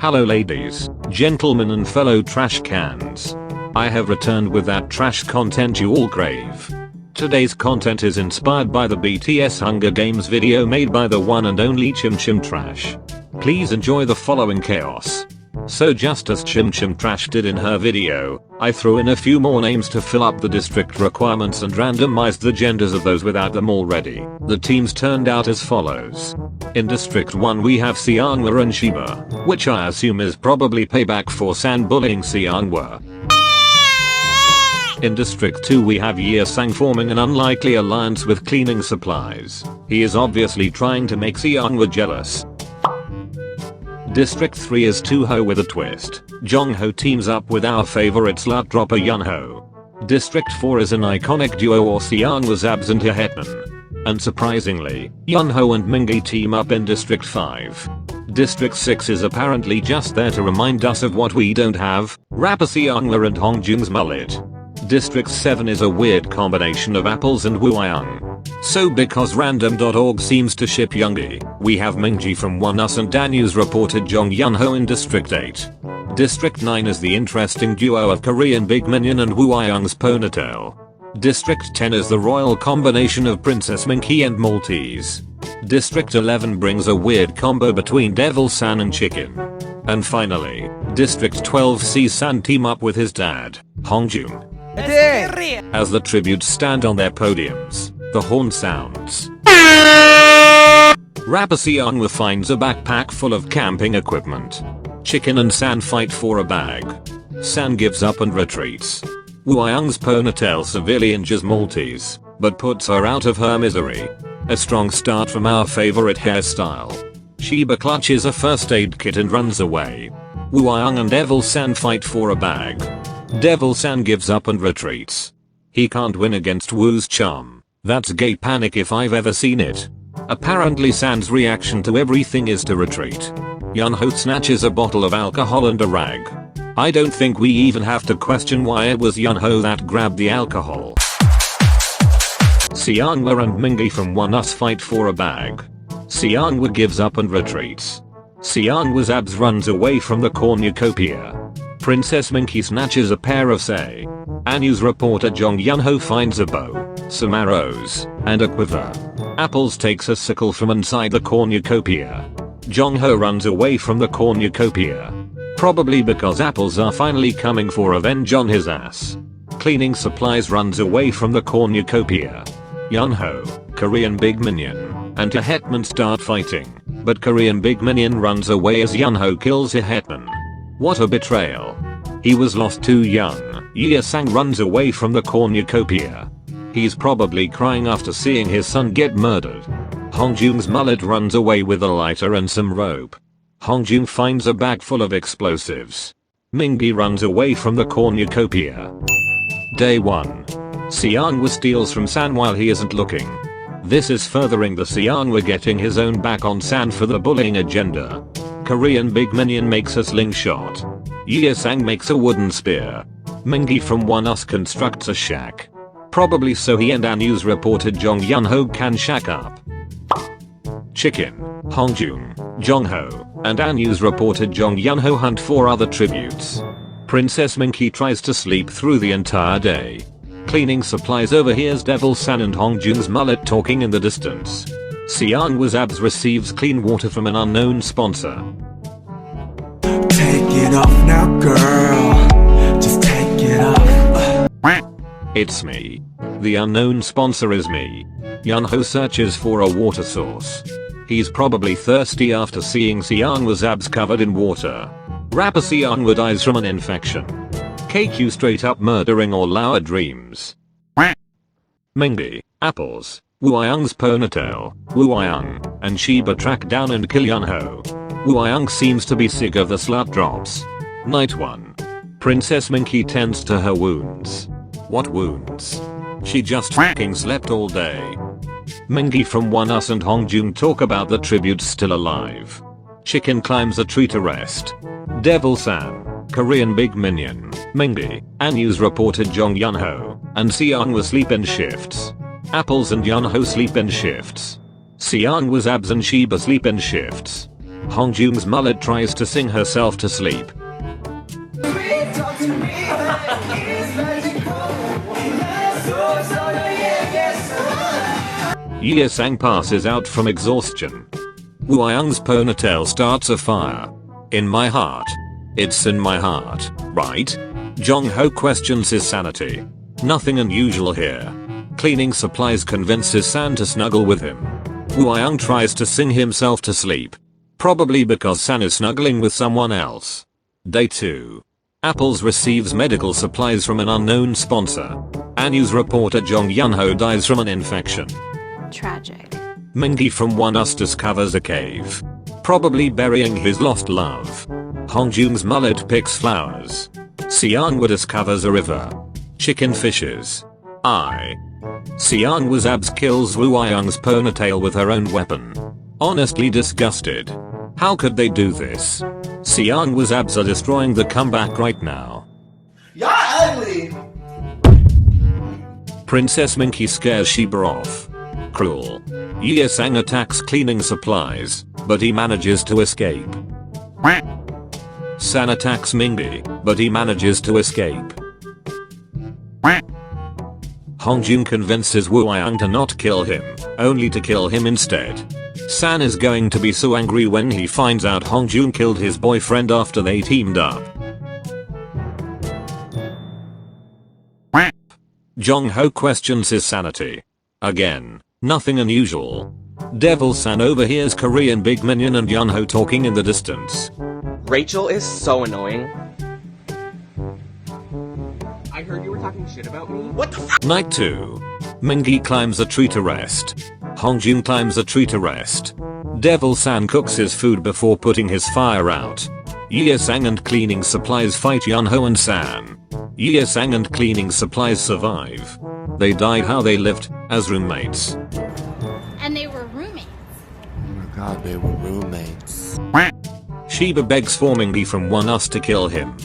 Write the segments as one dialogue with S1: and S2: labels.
S1: Hello ladies, gentlemen and fellow trash cans. I have returned with that trash content you all crave. Today's content is inspired by the BTS Hunger Games video made by the one and only Chim Chim Trash. Please enjoy the following chaos. So just as Chim Chim Trash did in her video, I threw in a few more names to fill up the district requirements and randomized the genders of those without them already. The teams turned out as follows. In District 1 we have Seonghwa and Sheba, which I assume is probably payback for San bullying Seonghwa. In District 2 we have Yeosang forming an unlikely alliance with cleaning supplies. He is obviously trying to make Seonghwa jealous. District 3 is Tooho with a twist. Jongho teams up with our favorite slut dropper Yunho. District 4 is an iconic duo or Seonghwa's abs and her Hetman. Unsurprisingly, Yunho and Mingi team up in District 5. District 6 is apparently just there to remind us of what we don't have, rapper Seonghwa and Hongjung's mullet. District 7 is a weird combination of apples and Wooyoung. So because random.org seems to ship Youngie, we have Mingji from OneUs and Danu's reported Jong Yunho in District 8. District 9 is the interesting duo of Korean Big Minion and Wooyoung's ponytail. District 10 is the royal combination of Princess Minky and Maltese. District 11 brings a weird combo between Devil San and Chicken. And finally, District 12 sees San team up with his dad, Hongjung. As the tributes stand on their podiums, the horn sounds. Rapper Seonghwa finds a backpack full of camping equipment. Chicken and San fight for a bag. San gives up and retreats. Wooyoung's ponytail severely injures Maltese, but puts her out of her misery. A strong start from our favorite hairstyle. Sheba clutches a first aid kit and runs away. Wooyoung and Devil San fight for a bag. Devil San gives up and retreats. He can't win against Woo's charm. That's gay panic if I've ever seen it. Apparently San's reaction to everything is to retreat. Yunho snatches a bottle of alcohol and a rag. I don't think we even have to question why it was Yunho that grabbed the alcohol. Seonghwa and Mingi from OneUs fight for a bag. Seonghwa gives up and retreats. Seonghwa's abs runs away from the cornucopia. Princess Minky snatches a pair of say. Danu's reporter Jong Yunho finds a bow, some arrows, and a quiver. Apples takes a sickle from inside the cornucopia. Jongho runs away from the cornucopia. Probably because apples are finally coming for revenge on his ass. Cleaning supplies runs away from the cornucopia. Yunho, Korean Big Minion, and a Hetman start fighting, but Korean Big Minion runs away as Yunho kills a Hetman. What a betrayal. He was lost too young. Yeosang runs away from the cornucopia. He's probably crying after seeing his son get murdered. Hongjung's mullet runs away with a lighter and some rope. Hongjung finds a bag full of explosives. Mingi runs away from the cornucopia. Day 1. Seonghwa steals from San while he isn't looking. This is furthering the Seonghwa getting his own back on San for the bullying agenda. Korean Big Minion makes a slingshot. Yeosang makes a wooden spear. Mingi from OneUs constructs a shack. Probably so he and Danu's reported Jong Yunho can shack up. Chicken, Hongjung, Jongho, and Danu's reported Jong Yunho hunt for other tributes. Princess Minky tries to sleep through the entire day. Cleaning supplies overhears Devil San and Hongjung's mullet talking in the distance. Seonghwa's abs receives clean water from an unknown sponsor.
S2: Take it off now, girl. Just take it off.
S1: It's me. The unknown sponsor is me. Yunho searches for a water source. He's probably thirsty after seeing Seonghwa's abs covered in water. Rapper Seonghwa dies from an infection. KQ straight up murdering all our dreams. Mingi, apples, Wooyoung's ponytail, Wooyoung, and Sheba track down and kill Yunho. Wooyoung seems to be sick of the slut drops. Night 1. Princess Minky tends to her wounds. What wounds? She just fucking slept all day. Mingi from OneUs and Hongjung talk about the tributes still alive. Chicken climbs a tree to rest. Devil San, Korean Big Minion, Mingi, Danu's reported Jong Yunho, and Seonghwa sleep in shifts. Apples and Yunho sleep in shifts. Seonghwa's abs and Sheba sleep in shifts. Hongjung's mullet tries to sing herself to sleep. Ye Sang passes out from exhaustion. Woo Young's ponytail starts a fire. In my heart. It's in my heart, right? Jong Ho questions his sanity. Nothing unusual here. Cleaning supplies convinces San to snuggle with him. Woo Young tries to sing himself to sleep. Probably because San is snuggling with someone else. Day 2. Apples receives medical supplies from an unknown sponsor. A news reporter Jong Yun-ho dies from an infection.
S3: Tragic.
S1: Mingi from One Us discovers a cave. Probably burying his lost love. Hongjung's mullet picks flowers. Seonwoo discovers a river. Chicken fishes. Seonwoo's abs kills Woo Young's ponytail with her own weapon. Honestly disgusted. How could they do this? Seonwoo's abs are destroying the comeback right now.
S2: Y'all ugly!
S1: Princess Minky scares Sheba off. Cruel. Ye Sang attacks cleaning supplies, but he manages to escape. San attacks Mingy, but he manages to escape. Hongjung convinces Woo Young to not kill him, only to kill him instead. San is going to be so angry when he finds out Hongjung killed his boyfriend after they teamed up. Jong Ho questions his sanity. Again, nothing unusual. Devil San overhears Korean Big Minion and Yun Ho talking in the distance.
S4: Rachel is so annoying. I heard you were talking shit about me. What the f?
S1: Night 2. Mingi climbs a tree to rest. Hongjung climbs a tree to rest. Devil San cooks his food before putting his fire out. Ye Sang and cleaning supplies fight Yun Ho and San. Ye Sang and cleaning supplies survive. They died how they lived, as roommates.
S3: And they were roommates.
S2: Oh my god, they were roommates.
S1: Sheba begs for Mingi from One Us to kill him.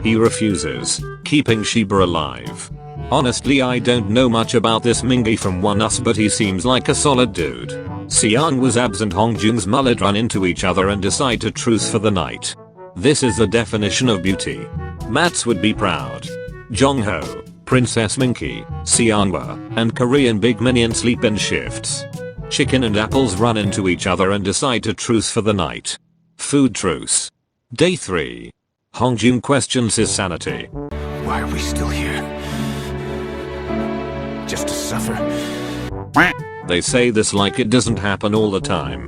S1: He refuses, keeping Sheba alive. Honestly, I don't know much about this Mingi from One Us, but he seems like a solid dude. Seonwoo's abs and Hongjung's mullet run into each other and decide to truce for the night. This is the definition of beauty. Mats would be proud. Jong Ho, Princess Minky, Seonwoo, and Korean Big Minion sleep in shifts. Chicken and apples run into each other and decide to truce for the night. Food truce. Day 3. Hongjung questions his sanity.
S2: Why are we still here? Just to suffer?
S1: They say this like it doesn't happen all the time.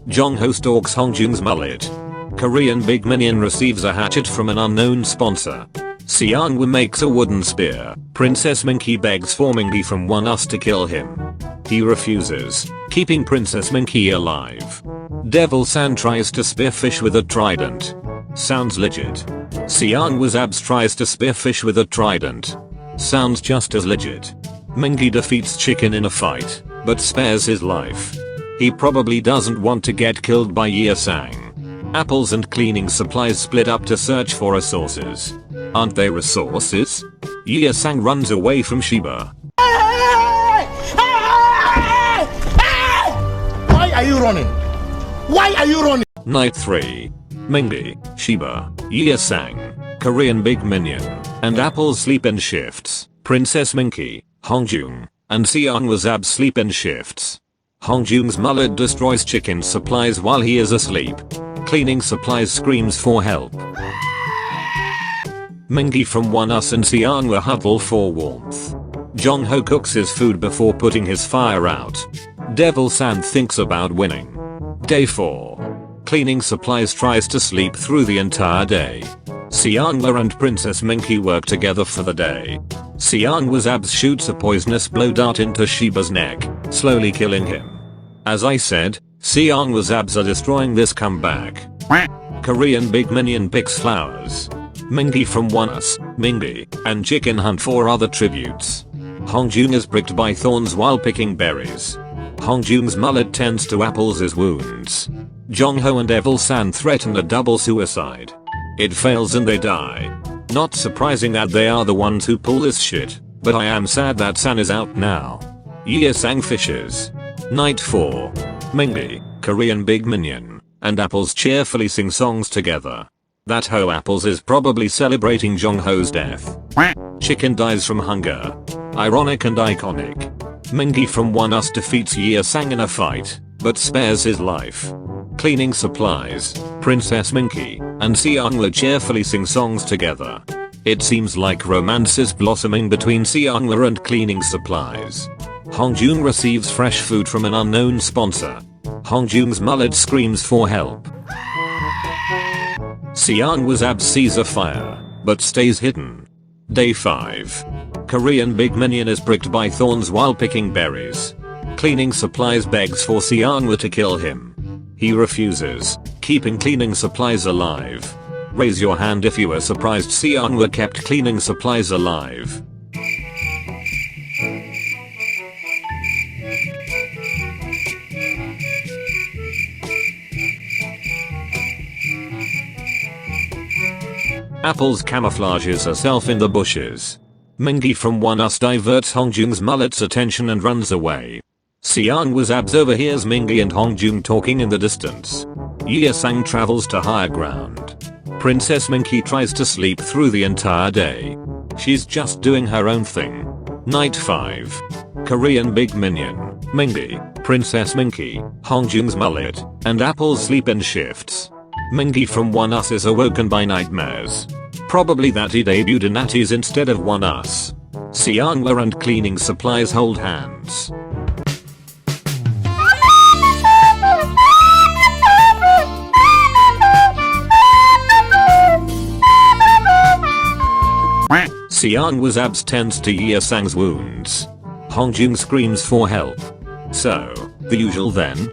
S1: Jong Ho stalks Hongjung's mullet. Korean Big Minion receives a hatchet from an unknown sponsor. Seonwoo makes a wooden spear. Princess Minky begs for Mingy from One Us to kill him. He refuses, keeping Princess Minky alive. Devil San tries to spearfish with a trident. Sounds legit. Seonwoo's abs tries to spearfish with a trident. Sounds just as legit. Mingy defeats Chicken in a fight, but spares his life. He probably doesn't want to get killed by Ye Sang. Apples and cleaning supplies split up to search for resources. Aren't they resources? Ye Sang runs away from Sheba.
S5: Why are you running? Why are you running?
S1: Night 3. Mingy, Sheba, Ye Sang, Korean Big Minion, and Apples sleep in shifts. Princess Minky, Hongjung, and Seonwoo's abs sleep in shifts. Hongjung's mullet destroys chicken supplies while he is asleep. Cleaning supplies screams for help. Mingy from One Us and Seonwoo huddle for warmth. Jong Ho cooks his food before putting his fire out. Devil San thinks about winning. Day 4. Cleaning supplies tries to sleep through the entire day. Seonwoo and Princess Minky work together for the day. Seonwoo's abs shoots a poisonous blow dart into Sheba's neck, slowly killing him. As I said, Seonwoo's abs are destroying this comeback. Korean Big Minion picks flowers. Mingy from One Us, Mingy, and Chicken hunt for other tributes. Hongjung is pricked by thorns while picking berries. Hongjung's mullet tends to Apples' wounds. Jong Ho and Devil San threaten a double suicide. It fails and they die. Not surprising that they are the ones who pull this shit, but I am sad that San is out now. Ye Sang fishes. Night 4. Mingy, Korean Big Minion, and Apples cheerfully sing songs together. That hoe Apples is probably celebrating Jong-ho's death. Chicken dies from hunger. Ironic and iconic. Mingi from One Us defeats Ye Sang in a fight, but spares his life. Cleaning supplies. Princess Minky and Seongwoo cheerfully sing songs together. It seems like romance is blossoming between Seongwoo and cleaning supplies. Hongjung receives fresh food from an unknown sponsor. Hongjung's mullet screams for help. Seongwoo's abs sees a fire, but stays hidden. Day 5. Korean big minion is pricked by thorns while picking berries. Cleaning supplies begs for Seongwoo to kill him. He refuses, keeping cleaning supplies alive. Raise your hand if you were surprised Seongwoo kept cleaning supplies alive. Apples camouflages herself in the bushes. Mingi from One Us diverts Hongjung's mullet's attention and runs away. Seongwoo's abs overhears Mingi and Hongjung talking in the distance. Ye Sang travels to higher ground. Princess Minky tries to sleep through the entire day. She's just doing her own thing. Night 5. Korean big minion, Mingi, Princess Minky, Hongjung's mullet, and Apples sleep in shifts. Mingi from One Us is awoken by nightmares. Probably that he debuted in ATEEZ instead of One Us. Seongwoo and cleaning supplies hold hands. Seongwoo's abs tends to Ye Sang's wounds. Hongjung screams for help. So, the usual then?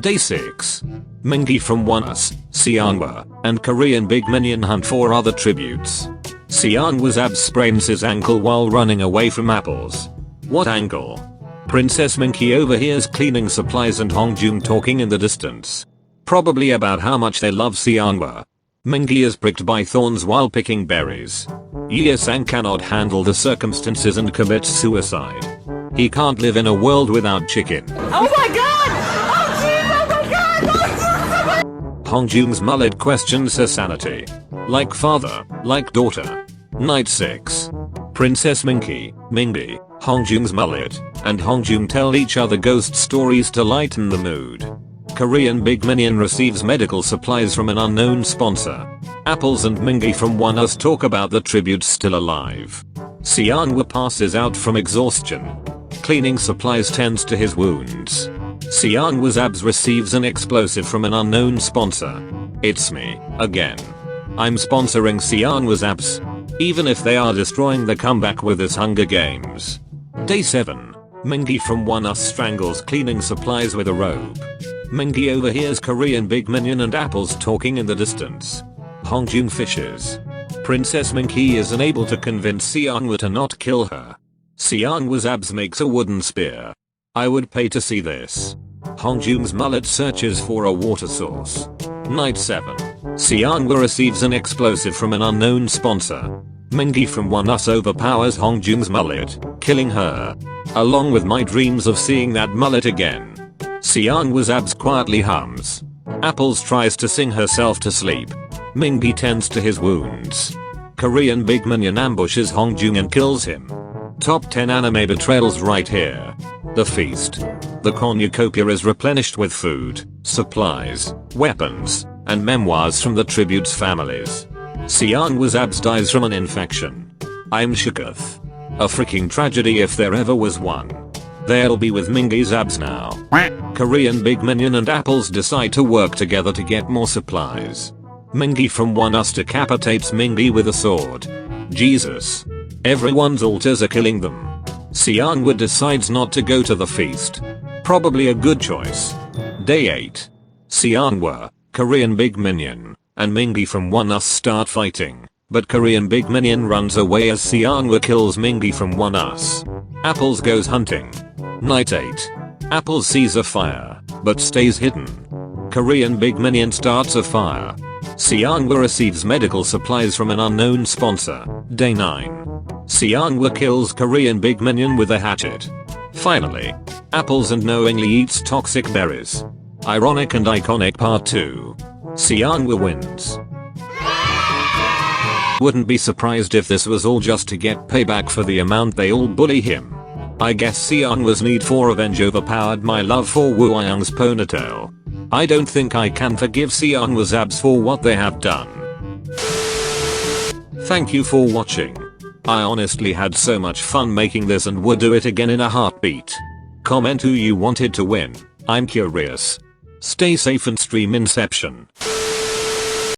S1: Day 6. Mingi from One Us, Seongwoo, and Korean big minion hunt for other tributes. Seongwoo's abs sprains his ankle while running away from Apples. What ankle? Princess Minky overhears cleaning supplies and Hongjung talking in the distance. Probably about how much they love Seongwoo. Mingi is pricked by thorns while picking berries. Ye Sang cannot handle the circumstances and commits suicide. He can't live in a world without chicken.
S6: Oh my god! Oh jeez! Oh my god! Oh jeez!
S1: Hongjung's mullet questions her sanity. Like father, like daughter. Night 6. Princess Minky, Mingi, Hongjung's mullet, and Hongjung tell each other ghost stories to lighten the mood. Korean big minion receives medical supplies from an unknown sponsor. Apples and Mingi from One Us talk about the tributes still alive. Seongwoo passes out from exhaustion. Cleaning supplies tends to his wounds. Seongwoo's abs receives an explosive from an unknown sponsor. It's me, again. I'm sponsoring Seongwoo's abs. Even if they are destroying the comeback with his Hunger Games. Day 7. Mingi from One Us strangles cleaning supplies with a rope. Mingi overhears Korean big minion and Apples talking in the distance. Hongjung fishes. Princess Minky is unable to convince Seongwoo to not kill her. Seongwoo's abs makes a wooden spear. I would pay to see this. Hongjung's mullet searches for a water source. Night 7. Seongwoo receives an explosive from an unknown sponsor. Mingi from One Us overpowers Hongjung's mullet, killing her. Along with my dreams of seeing that mullet again. Seongwoo's abs quietly hums. Apples tries to sing herself to sleep. Mingi tends to his wounds. Korean big minion ambushes Hongjung and kills him. Top 10 anime betrayals right here. The feast. The cornucopia is replenished with food, supplies, weapons, and memoirs from the tributes' families. Seongwoo's abs dies from an infection. I'm shooketh. A freaking tragedy if there ever was one. They'll be with Mingi's abs now. Korean big minion and Apples decide to work together to get more supplies. Mingi from One Us decapitates Mingi with a sword. Jesus. Everyone's altars are killing them. Seongwoo decides not to go to the feast. Probably a good choice. Day 8. Seongwoo, Korean big minion, and Mingi from One Us start fighting. But Korean big minion runs away as Seongwoo kills Mingi from One Us. Apples goes hunting. Night 8. Apples sees a fire, but stays hidden. Korean big minion starts a fire. Seongwoo receives medical supplies from an unknown sponsor. Day 9. Seongwoo kills Korean big minion with a hatchet. Finally, Apples and knowingly eats toxic berries. Ironic and iconic part 2. Seonwoo wins. Wouldn't be surprised if this was all just to get payback for the amount they all bully him. I guess Seonwoo's need for revenge overpowered my love for Woo Young's ponytail. I don't think I can forgive Seonwoo's abs for what they have done. Thank you for watching. I honestly had so much fun making this and would do it again in a heartbeat. Comment who you wanted to win. I'm curious. Stay safe and stream Inception.